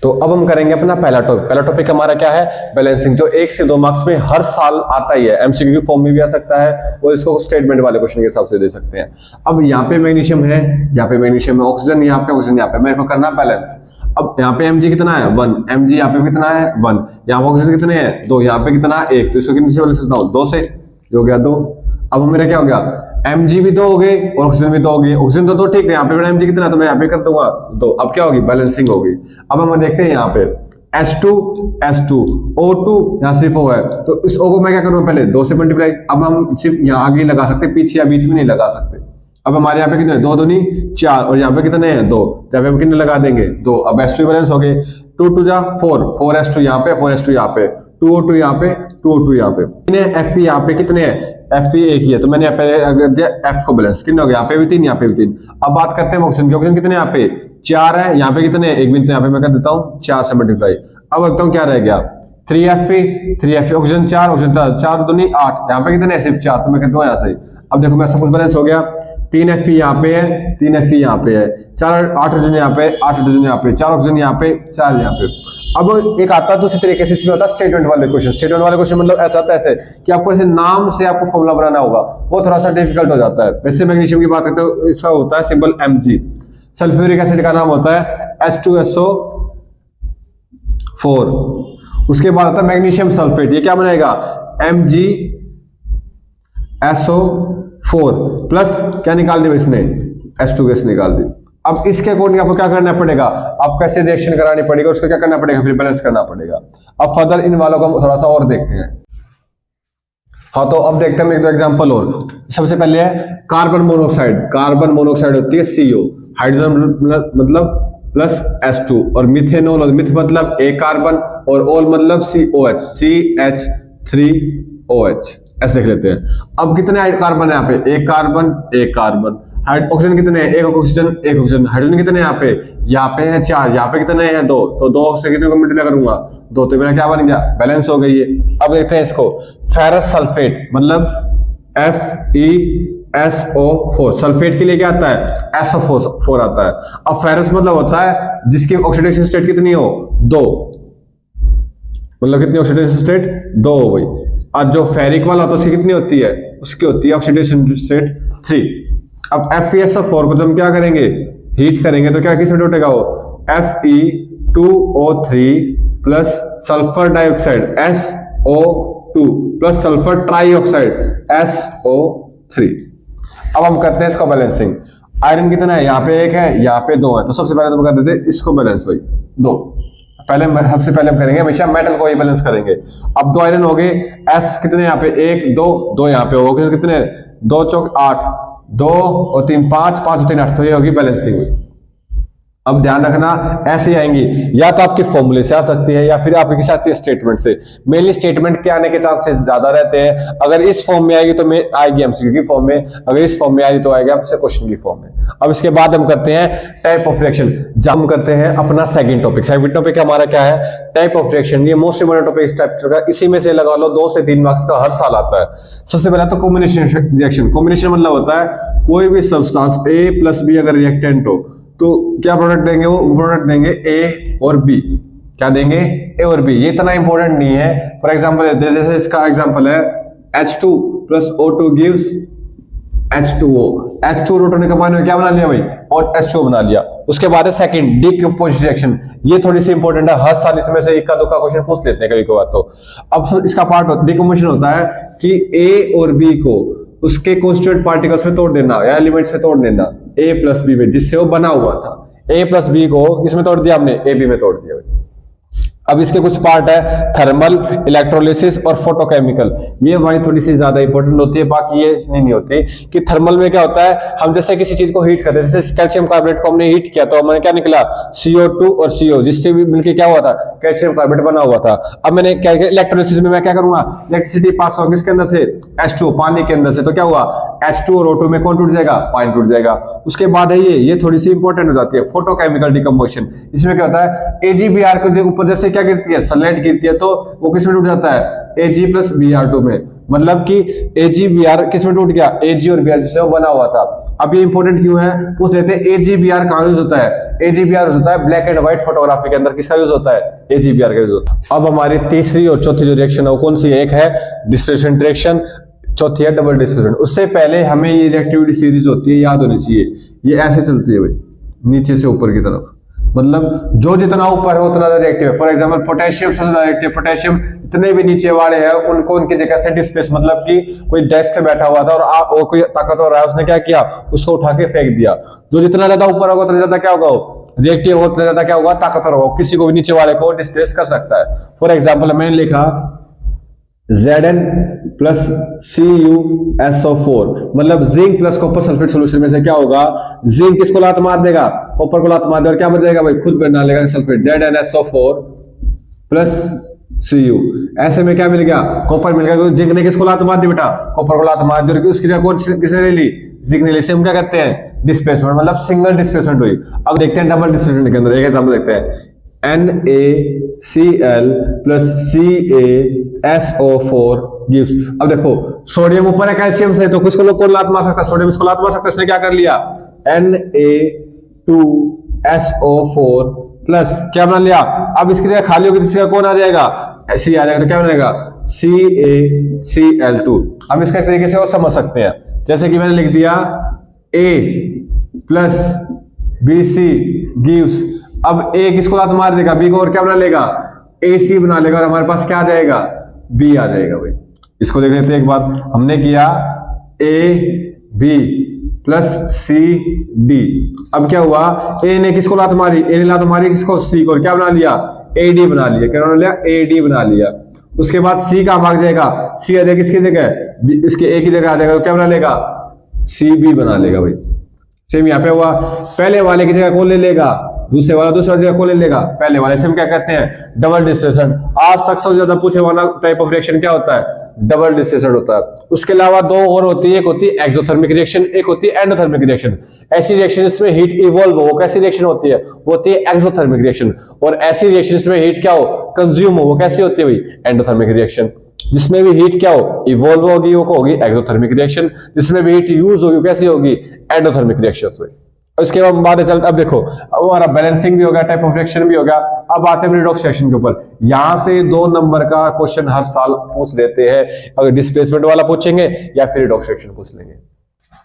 तो अब हम करेंगे अपना पहला टॉपिक हमारा क्या है, बैलेंसिंग, जो 1 से 2 मार्क्स में हर साल आता ही है, एमसीक्यू की फॉर्म में भी आ सकता है और इसको स्टेटमेंट वाले क्वेश्चन के हिसाब से दे सकते हैं। अब यहाँ पे मैग्नीशियम है, यहाँ पे मैग्नीशियम है, ऑक्सीजन यहाँ पे, ऑक्सीजन यहाँ पे, मेरे को करना बैलेंस। अब यहाँ पे mg कितना है 1, mg यहाँ पे कितना है 1, यहाँ पे ऑक्सीजन कितने हैं 2, यहाँ पे कितना 1, तो इसको कितने से बैलेंस करता हूँ 2 से, हो गया 2। अब मेरा क्या हो गया, mg भी 2 हो गए और ऑक्सीजन भी 2 हो गई, ऑक्सीजन तो ठीक है, यहाँ पे mg कितना है तो मैं यहाँ पे कर दूंगा 2। अब क्या होगी, बैलेंसिंग होगी। अब हम देखते हैं यहाँ पे H2 O2 यहाँ सिर्फ O है, तो इस O को मैं क्या करूँगा पहले 2 से मल्टीप्लाई। अब हम सिर्फ यहाँ आगे लगा सकते, पीछे या बीच में नहीं लगा सकते। अब हमारे यहाँ पे कितने 2 दूनी 4 और यहाँ पे कितने हैं 2, यहाँ पे हम कितने लगा देंगे 2। अब H2 बैलेंस हो गए, 2 2 जा 4, 4H2 यहाँ पे, 4H2 यहाँ पे, 2O2 यहाँ पे, 2O2 यहाँ पे, Fe यहाँ पे कितने हैं, Fe एक ही है, तो मैंने यहाँ पे दिया F को बैलेंस, कितने हो गया, यहाँ पे भी 3, यहाँ पे भी 3। अब बात करते हैं ऑक्सीजन की, ऑक्सीजन कितने यहाँ पे 4 है, यहाँ पे कितने एक मिनट, यहाँ पे मैं कर देता हूँ 4 से मल्टीप्लाई। अब देखता हूँ क्या रह गया 3Fe, ऑक्सीजन 4, ऑक्सीजन 4 दूनी 8, यहाँ पे कितने है सिर्फ 4, तो मैं कहता हूँ यहाँ से। अब देखो मेरा सब कुछ बैलेंस हो गया, 3 Fe यहाँ पे है, 3 Fe यहाँ पे है, 4 8 हाइड्रोजन यहाँ पे, 8 हाइड्रोजन यहाँ पे, 4 ऑक्सीजन यहाँ पे, 4 यहाँ पे। अब एक आता है दूसरी तरीके से, इसमें होता है स्टेटमेंट वाले क्वेश्चन। स्टेटमेंट वाले क्वेश्चन मतलब ऐसा आता है ऐसे कि आपको ऐसे नाम से आपको फॉर्मूला बनाना होगा, वो थोड़ा सा डिफिकल्ट हो जाता है। वैसे मैग्नीशियम की बात करते हो, इसका होता है सिंबल Mg। सल्फ्यूरिक एसिड का नाम होता है H2SO4। उसके बाद आता है मैग्नीशियम सल्फेट, ये क्या बनेगा MgSO4 प्लस क्या निकाल दिया इसने, H2 गैस निकाल दी। अब इसके अकॉर्डिंग आपको क्या करना पड़ेगा, आप कैसे रिएक्शन करानी पड़ेगा, उसको क्या करना पड़ेगा, फिर बैलेंस करना पड़ेगा। अब फर्दर इन वालों को हम थोड़ा सा और देखते हैं। हाँ, तो अब देखते हैं एक दो एग्जांपल और। सबसे पहले है कार्बन मोनोऑक्साइड। कार्बन मोनोऑक्साइड होती है CO, हाइड्रोजन मतलब प्लस H2, और मिथेनॉल, मिथ मतलब एक कार्बन और ऑल मतलब COH, CH3OH, ऐसे देख लेते हैं। अब कितने कार्बन है यहाँ पे, एक कार्बन एक कार्बन। ऑक्सीजन कितने हैं, एक ऑक्सीजन एक ऑक्सीजन। हाइड्रोजन कितने यहाँ पे है 4, यहाँ पे कितने हैं 2, तो 2 से कितने को मल्टीप्लाई करूंगा 2, तो मेरा क्या बन गया, बैलेंस हो गई है। अब देखते हैं इसको, फेरस सल्फेट मतलब FeSO4, सल्फेट के लिए क्या आता है SO4 आता है। अब फेरस मतलब होता है जिसकी ऑक्सीडेशन स्टेट कितनी हो 2, मतलब कितनी ऑक्सीडेशन स्टेट 2 हो गई। और जो फेरिक वाला होता है उसकी कितनी होती है, उसकी होती है ऑक्सीडेशन स्टेट 3। अब FeSO4 को हम क्या करेंगे, हीट करेंगे, तो क्या किस में टूटेगा वो Fe2O3 plus sulphur dioxide SO2 plus sulphur trioxide SO3। अब हम करते हैं इसको बैलेंसिंग। आयरन कितना है, यहाँ पे 1 है, यहाँ पे 2 है, तो सबसे पहले तो कर देते हैं इसको बैलेंस भाई 2। सबसे पहले हम करेंगे हमेशा मेटल को ही बैलेंस करेंगे। अब 2 आयरन हो गए, S कितने यहाँ पे 1 2 यहाँ पे हो गए, कितने 2 चौक 8, 2 और 3 5, 5 और 3 8, तो ये होगी बैलेंसिंग हुई। अब ध्यान रखना ऐसे आएंगी, या तो आपके फॉर्मूले से आ सकती है या फिर आपके साथ स्टेटमेंट से। मेनली स्टेटमेंट के आने के चांसेस ज्यादा रहते हैं। अगर इस फॉर्म में आएगी तो आएगी एमसीक्यू की फॉर्म में, अगर इस फॉर्म में आएगी तो आएगी आपसे क्वेश्चन की फॉर्म में। अब इसके बाद हम करते हैं टाइप ऑफ रिएक्शन। जब हम करते हैं अपना सेकंड टॉपिक हमारा क्या है, टाइप ऑफ रिएक्शन। ये मोस्ट इंपोर्टेंट टॉपिक इस टाइप का, इसी में से लगा लो 2 से 3 मार्क्स का हर साल आता है। सबसे पहला तो कॉम्बिनेशन रिएक्शन। कॉम्बिनेशन मतलब होता है कोई भी सब्सटेंस A प्लस B अगर रिएक्टेंट हो तो क्या प्रोडक्ट देंगे, वो प्रोडक्ट देंगे A और B। क्या देंगे, A और B। ये इतना इंपॉर्टेंट नहीं है। फॉर एग्जांपल जैसे इसका एग्जांपल है H2 plus O2 gives H2O। H2 रोटोने का माइनस क्या बना लिया भाई, और H2O बना लिया। उसके बाद है सेकंड डिकम्पोजिशन रिएक्शन। ये थोड़ी सी इंपॉर्टेंट है, हर साल इसमें से इक्का दुक्का क्वेश्चन पूछ लेते हैं कभी कभार। तो अब इसका पार्ट डिकम्पोजिशन होता है कि A और B को उसके कॉन्स्टिट्यूएंट पार्टिकल्स में तोड़ देना या एलिमेंट्स में तोड़ देना A प्लस B में, जिससे वो बना हुआ था। A प्लस B को इसमें तोड़ दिया हमने, AB में तोड़ दिया। अब इसके कुछ पार्ट है थर्मल, इलेक्ट्रोलिसिस और फोटोकेमिकल। ये हमारी थोड़ी सी ज्यादा इंपॉर्टेंट होती है, बाकी ये नहीं होती। कि थर्मल में क्या होता है, हम जैसे किसी चीज को हीट करते हैं, जैसे कैल्शियम कार्बोनेट को हमने हीट किया तो हमारे क्या निकला CO2 और CO, जिससे भी मिलकर क्या हुआ था कैल्शियम कार्बोनेट बना हुआ था। अब मैंने क्या किया, इलेक्ट्रोलिसिस में मैं क्या करूंगा, इलेक्ट्रिसिटी पास होगी किसके अंदर से H2O, पानी के अंदर से, तो क्या हुआ H2 और O2 में कौन टूट जाएगा, पानी टूट जाएगा। उसके बाद है ये थोड़ी सी इंपॉर्टेंट हो जाती है फोटोकेमिकल डिकम्पोजिशन। इसमें क्या होता है AgBr के ऊपर जैसे क्या गिरती है, सनलाइट गिरती है, तो वो किस में टूट जाता है Ag प्लस Br2 में। मतलब कि AgBr किस में टूट गया, Ag और Br जिससे वो बना हुआ था। अब ये इंपॉर्टेंट क्यों है, पूछ लेते हैं AGBR कहाँ यूज होता है। AGBR होता है ब्लैक एंड व्हाइट फोटोग्राफी के अंदर, किसका यूज होता है, AGBR का यूज होता है। अब हमारी तीसरी और चौथी जो रिएक्शन है वो कौन सी है, एक है डिस्प्लेसमेंट रिएक्शन, चौथी है डबल डिस्प्लेसमेंट। उससे पहले हमें ये रिएक्टिविटी सीरीज होती है याद होनी चाहिए, ये ऐसे चलती है भाई, नीचे से ऊपर की तरफ, मतलब जो जितना ऊपर है उतना रिएक्टिव है। फॉर एग्जांपल पोटेशियम सबसे ज्यादा रिएक्टिव, पोटेशियम जितने भी नीचे वाले हैं उनको उनकी जगह से डिस्प्लेस, मतलब कि कोई डेस्क पे बैठा हुआ था और वो कोई ताकतवर है, उसने क्या किया, उसको उठा के फेंक दिया। जो जितना ज्यादा ऊपर होगा उतना ज्यादा क्या होगा, रिएक्टिव होगा, उतना ज्यादा क्या होगा, ताकतवर होगा, किसी को भी नीचे वाले को डिस्प्लेस कर सकता है। फॉर एग्जाम्पल मैंने लिखा Zn प्लस CuSO4, मतलब zinc plus copper sulphate solution में से क्या होगा, जिंक किसको लात मार देगा, कॉपर को लात मार देगा और क्या बन जाएगा भाई, खुद बना लेगा सल्फेट, ZnSO4 प्लस Cu। ऐसे में क्या मिल गया, कॉपर मिल गया, जिंक ने किसको लात मार दी बेटा, कॉपर को लात मार दी, और उसकी जगह कौन किसने ले ली, जिंक ने ली। हम क्या करते हैं, डिस्प्लेसमेंट, मतलब सिंगल डिस्प्लेसमेंट हुई। अब देखते हैं डबल डिस्प्लेसमेंट के अंदर, एक एग्जांपल देखते हैं, NaCl प्लस CaSO4 गिव्स। अब देखो सोडियम ऊपर है कैल्शियम से, तो किसको कौन लात मार सकता है, सोडियम इसको लात मार सकता है, इसने क्या कर लिया, Na2SO4 प्लस क्या बना लिया। अब इसकी जगह खाली होगी, इसका कौन आ जाएगा, C आ जाएगा, तो क्या बनेगा CaCl2। हम इसका तरीके से और समझ सकते हैं, जैसे कि मैंने लिख दिया A प्लस BC गिव्स। अब A किसको लात मार देगा, B को, और क्या बना लेगा, AC बना लेगा, और हमारे पास क्या आ जाएगा, B आ जाएगा भाई। इसको देख लेते हैं एक बार, हमने किया AB प्लस CD। अब क्या हुआ, A ने किसको लात मारी, A ने लात मारी किसको, C को, और क्या बना लिया, AD बना लिया, क्या बना लिया, AD बना लिया। उसके बाद C का भाग जाएगा, C आ जाएगा किसकी जगह, इसके A की जगह आ जाएगा, तो क्या बना लेगा, CB बना लेगा भाई। सेम यहाँ पे हुआ, पहले वाले की जगह कौन ले लेगा, दूसरे वाला, दूसरे वाले जगह कौन ले लेगा, पहले वाले से। हम क्या कहते हैं, डबल डिस्प्लेसमेंट। आज तक सबसे ज्यादा पूछे वाला टाइप ऑफ रिएक्शन क्या होता है, डबल डिस्प्लेसमेंट होता है। उसके अलावा दो और होती है, एक होती है एक्सोथर्मिक रिएक्शन, एक होती है एंडोथर्मिक रिएक्शन। ऐसी रिएक्शन जिसमें हीट इवॉल्व हो, कैसी रिएक्शन होती है, वो होती है एक्सोथर्मिक रिएक्शन। और ऐसी रिएक्शन जिसमें हीट क्या हो, कंज्यूम हो, वो कैसी होती है भाई, एंडोथर्मिक रिएक्शन। जिसमें भी हीट क्या हो, इवॉल्व होगी, वो होगी एक्सोथर्मिक रिएक्शन। जिसमें भी हीट यूज होगी, कैसी होगी, एंडोथर्मिक रिएक्शन। उसके बाद चल, अब देखो अब हमारा बैलेंसिंग भी हो गया, टाइप ऑफ रिएक्शन भी हो गया। अब आते हैं रिडॉक्स रिएक्शन के ऊपर। यहां से 2 नंबर का क्वेश्चन हर साल पूछ देते हैं, अगर डिस्प्लेसमेंट वाला पूछेंगे या फिर रिडॉक्स रिएक्शन पूछ लेंगे।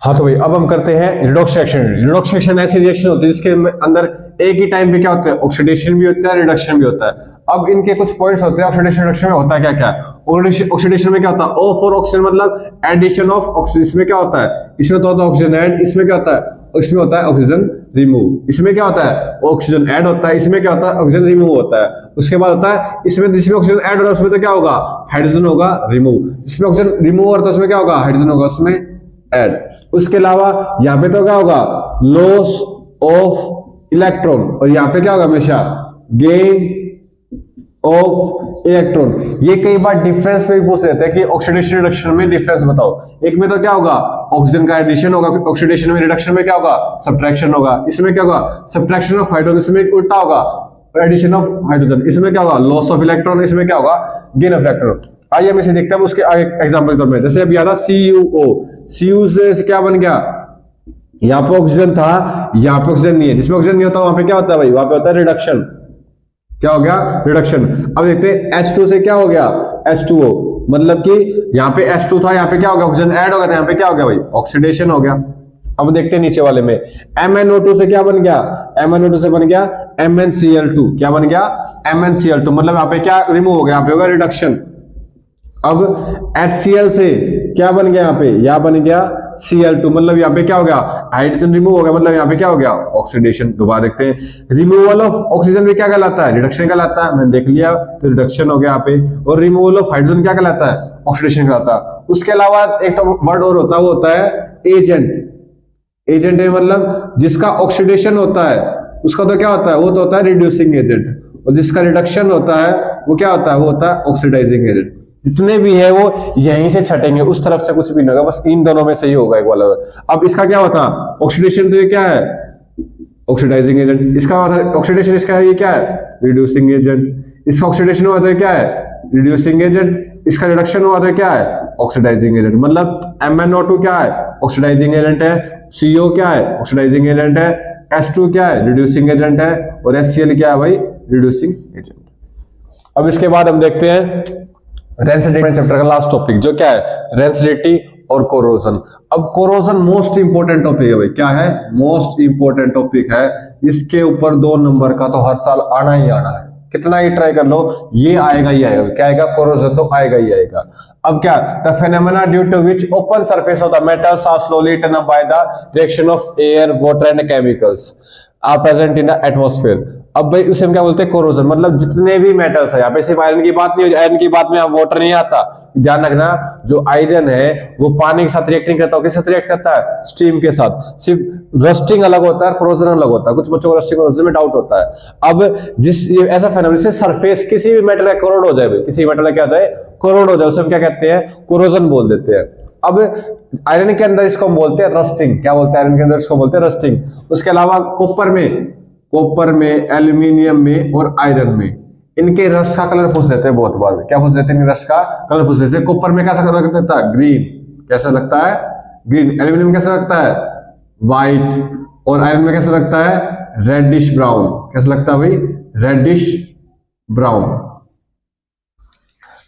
हाँ तो भाई अब हम करते हैं रिडॉक्स रिएक्शन। रिडॉक्स रिएक्शन ऐसी रिएक्शन होती है जिसके अंदर एक ही टाइम पे क्या होता है, ऑक्सीडेशन भी होता है, रिडक्शन भी होता है। अब इनके कुछ पॉइंट्स होते हैं ऑक्सीडेशन रिडक्शन में, होता है क्या क्या। ऑक्सीडेशन में क्या होता है, O फॉर ऑक्सीजन, मतलब एडिशन ऑफ ऑक्सीजन। इसमें क्या होता है, इसमें तो होता है ऑक्सीजन ऐड, इसमें क्या होता है, इसमें होता है ऑक्सीजन रिमूव। इसमें क्या होता है, ऑक्सीजन ऐड होता है, इसमें क्या होता है, ऑक्सीजन रिमूव होता है। उसके बाद होता है इसमें, जिसमें ऑक्सीजन ऐड हो रहा है उसमें तो क्या होगा, हाइड्रोजन होगा रिमूव। जिसमें ऑक्सीजन रिमूव हो रहा है उसमें क्या होगा, हाइड्रोजन होगा उसमें ऐड। उसके अलावा यहाँ पे तो क्या होगा, लॉस ऑफ इलेक्ट्रॉन, और यहाँ पे क्या होगा हमेशा, गेन ऑफ इलेक्ट्रॉन। ये कई बार डिफरेंस में भी पूछ लेते हैं कि ऑक्सीडेशन रिडक्शन में डिफरेंस बताओ। एक में तो क्या होगा, ऑक्सीजन का एडिशन होगा, ऑक्सीडेशन में, रिडक्शन में क्या होगा, सब्ट्रैक्शन होगा। इसमें क्या होगा, सब्ट्रैक्शन ऑफ हाइड्रोजन, इसमें उल्टा होगा एडिशन ऑफ हाइड्रोजन। इसमें क्या होगा, लॉस ऑफ इलेक्ट्रॉन, इसमें क्या होगा, गेन ऑफ इलेक्ट्रॉन। आइए हम इसे देखते हैं उसके आगे एग्जांपल के तौर में। जैसे अब याद था CuO, CU से क्या बन गया, यहाँ पे ऑक्सीजन था, यहाँ पे ऑक्सीजन नहीं है। जिसमें ऑक्सीजन नहीं होता वहां पे क्या होता है भाई, वहां पे होता है रिडक्शन। क्या हो गया, रिडक्शन। अब देखते हैं H2 से क्या हो गया, H2O, मतलब कि यहाँ पे H2 था, यहाँ पे क्या हो गया, ऑक्सीजन ऐड हो गया था, यहाँ पे क्या हो गया भाई, ऑक्सीडेशन हो गया। अब देखते हैं नीचे वाले में, MnO2 से क्या बन गया, MnO2 से बन गया MnCl2। क्या बन गया, MnCl2, मतलब यहाँ पे क्या रिमूव हो गया, यहाँ पे होगा रिडक्शन। अब HCl से क्या बन गया, यहाँ बन गया Cl2, मतलब यहाँ पे क्या हो गया, हाइड्रोजन रिमूव हो गया, मतलब यहाँ पे क्या हो गया, ऑक्सीडेशन। दोबारा देखते हैं, रिमूवल ऑफ ऑक्सीजन भी क्या कहलाता है, रिडक्शन कहलाता है। मैंने देख लिया, तो रिडक्शन हो गया यहाँ पे। और रिमूवल ऑफ हाइड्रोजन क्या कहलाता है, ऑक्सीडेशन कहलाता है। उसके अलावा एक तो वर्ड और होता है, वो होता है एजेंट। एजेंट है मतलब जिसका ऑक्सीडेशन होता है उसका तो क्या होता है, वो तो होता है रिड्यूसिंग एजेंट। और जिसका रिडक्शन होता है वो क्या होता है, वो होता है ऑक्सीडाइजिंग एजेंट। जितने भी है वो यहीं से छटेंगे, उस तरफ से कुछ भी नहीं होगा, बस इन दोनों में से ही होगा एक वाला। अब इसका क्या होता है, ऑक्सीडेशन, तो ये क्या है, ऑक्सीडाइजिंग एजेंट। इसका ऑक्सीडेशन, इसका ये क्या है, रिड्यूसिंग एजेंट। इसका ऑक्सीडेशन हुआ तो क्या है, रिड्यूसिंग एजेंट। इसका रिडक्शन हुआ तो क्या है, ऑक्सीडाइजिंग एजेंट। मतलब MnO2 क्या है, ऑक्सीडाइजिंग एजेंट है। CO क्या है, ऑक्सीडाइजिंग एजेंट है, H2 क्या है, रिड्यूसिंग एजेंट है, और HCl क्या है भाई, रिड्यूसिंग एजेंट। अब इसके बाद हम देखते हैं रेंसिडिटी चैप्टर का लास्ट टॉपिक, जो क्या है, रेंसिडिटी और कोरोजन। अब कोरोजन मोस्ट इंपोर्टेंट टॉपिक है भाई, क्या है, मोस्ट इंपोर्टेंट टॉपिक है। इसके ऊपर 2 नंबर का तो हर साल आना ही आना है, कितना ही ट्राई कर लो, ये आएगा ही आएगा। क्या आएगा, कोरोजन तो आएगा ही आएगा। अब क्या, the phenomena due to which open surface of the metals are slowly turn up by the reaction of air, water and chemicals are present in the atmosphere. अब भाई उसे हम क्या बोलते हैं, कोरोजन। मतलब जितने भी मेटल्स है, यहाँ पे सिर्फ आयरन की बात नहीं हो, आयरन की बात में यहाँ वाटर नहीं आता, ध्यान रखना। जो आयरन है वो पानी के साथ रिएक्ट नहीं करता, किसके साथ रिएक्ट करता है, स्टीम के साथ। सिर्फ रस्टिंग अलग होता है, कोरोजन अलग होता है। कुछ बच्चों को रस्टिंग कोरोजन में डाउट होता है। अब जिस ऐसा फेनोमेनन से सरफेस किसी भी मेटल का कोरोड हो जाए, किसी मेटल का क्या होता है, कोरोड हो जाए, उसे हम क्या कहते हैं, कोरोजन बोल देते हैं। अब आयरन के अंदर इसको हम बोलते हैं रस्टिंग। क्या बोलते हैं, आयरन के अंदर इसको बोलते हैं रस्टिंग। उसके अलावा कॉपर में, एल्यूमिनियम में और आयरन में इनके रस्ट का कलर पूछ लेते हैं बहुत बार। क्या पूछ लेते हैं, रस्ट का कलर पूछ लेते हैं। कॉपर में कैसा कलर लगता है, ग्रीन। कैसा लगता है, ग्रीन। एल्यूमिनियम कैसा लगता है, व्हाइट। और आयरन में कैसा लगता है, रेडिश ब्राउन। कैसा लगता है भाई, रेडिश ब्राउन।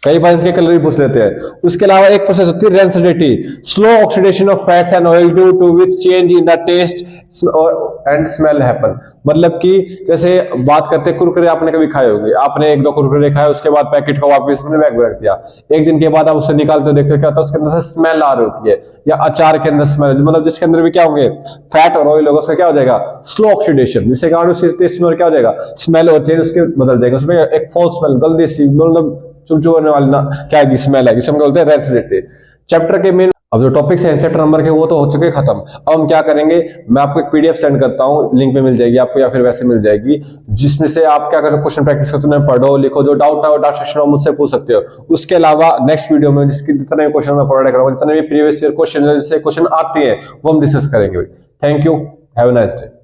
कई बार इसके कलर भी पूछ लेते हैं। उसके अलावा एक प्रोसेस होती है rancidity, slow oxidation of fats and oil due to which change in the taste and smell happen. मतलब कि जैसे बात करते हैं, कुरकुरे आपने कभी खाए होंगे, आपने 1-2 कुरकुरे खाए, उसके बाद पैकेट को वापस अपने बैग में रख दिया। एक दिन के बाद आप उसे निकालते हो, देखते हो क्या होता है, उसके अंदर से स्मेल आ रही होती है, या अचार के अंदर स्मेल, मतलब जिसके अंदर भी क्या होंगे, फैट और ऑयल होगा, उसका क्या हो जाएगा, स्लो ऑक्सीडेशन, जिसके कारण उसकी टेस्ट में क्या हो जाएगा, स्मेल और चेंज उसके बदल जाएगा, उसमें एक फॉल्स स्मेल, गंदी सी, मतलब चुभने वाली ना क्या है, स्मेल है, जिसे हम बोलते हैं रेंसिडिटी। चैप्टर के मेन अब जो टॉपिक्स हैं चैप्टर नंबर के वो तो हो चुके खत्म। अब हम क्या करेंगे, मैं आपको एक पीडीएफ सेंड करता हूं, लिंक पे मिल जाएगी आपको, या फिर वैसे मिल जाएगी, जिसमें से आप क्या करो, क्वेश्चन प्रैक्टिस करते हो, पढ़ो, लिखो, जो डाउट है वो डाउट सेक्शन में मुझसे पूछ सकते हो। उसके अलावा नेक्स्ट वीडियो में जिसके जितने क्वेश्चन मैं प्रोवाइड करूंगा, जितने भी प्रीवियस ईयर क्वेश्चन जिससे क्वेश्चन आते हैं वो हम डिस्कस करेंगे। Thank you, have a nice day.